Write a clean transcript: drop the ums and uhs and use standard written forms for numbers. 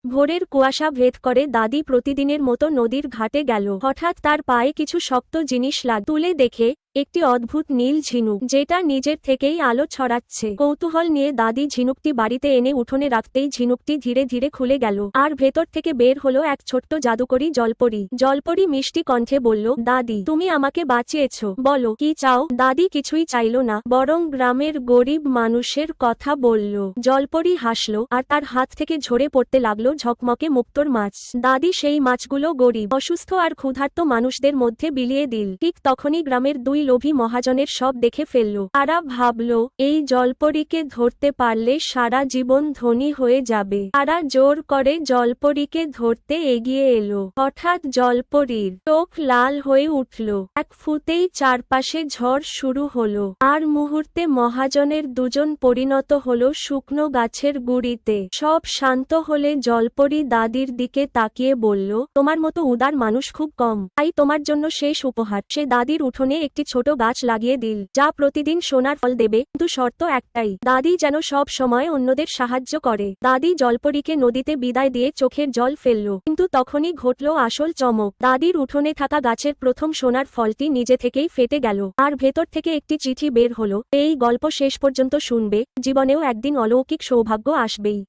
ভোরের কুয়াশা ভেদ করে দাদি প্রতিদিনের মতো নদীর ঘাটে গেল। হঠাৎ তার পায়ে কিছু শক্ত জিনিস তুলে দেখে একটি অদ্ভুত নীল ঝিনুক, যেটা নিজের থেকেই আলো ছড়াচ্ছে। কৌতূহল নিয়ে দাদি ঝিনুকটি বাড়িতে এনে উঠোনে রাখতেই ঝিনুকটি ধীরে ধীরে খুলে গেল, আর ভেতর থেকে বের হলো এক ছোট্ট জাদুকরী জলপরি। জলপরি মিষ্টি কণ্ঠে বলল, দাদি, তুমি আমাকে বাঁচিয়েছ, বলো কি চাও? দাদি কিছুই চাইল না, বরং গ্রামের গরিব মানুষের কথা বলল। জলপরি হাসল, আর তার হাত থেকে ঝরে পড়তে লাগলো ঝকমকে মুক্তোর মাছ। দাদি সেই মাছগুলো গরিব, অসুস্থ আর ক্ষুধার্ত মানুষদের মধ্যে বিলিয়ে দিল। ঠিক তখনই গ্রামের দুই লোভী মহাজনের সব দেখে ফেলল। তারা ভাবল, এই জলপরীকে ধরতে পারলে সারা জীবন ধনী হয়ে যাবে। তারা জোর করে জলপরীকে ধরতে এগিয়ে এলো। হঠাৎ জলপরীর চোখ লাল হয়ে উঠল, এক ফুতেই চারপাশে ঝড় শুরু হলো, আর মুহূর্তে মহাজনের দুজন পরিণত হলো শুকনো গাছের গুঁড়িতে। সব শান্ত হলে জলপরী দাদির দিকে তাকিয়ে বলল, তোমার মতো উদার মানুষ খুব কম, তাই তোমার জন্য শেষ উপহার। সে দাদির উঠোনে একটি ছোট গাছ লাগিয়ে দিল, যা প্রতিদিন সোনার ফল দেবে, কিন্তু শর্ত একটাই, দাদি যেন সব সময় অন্যদের সাহায্য করে। দাদি জলপরীকে নদীতে বিদায় দিয়ে চোখের জল ফেলল, কিন্তু তখনই ঘটল আসল চমক। দাদির উঠোনে থাকা গাছের প্রথম সোনার ফলটি নিজে থেকেই ফেটে গেল, আর ভেতর থেকে একটি চিঠি বের হলো, এই গল্প শেষ পর্যন্ত শুনবে, জীবনেও একদিন অলৌকিক সৌভাগ্য আসবেই।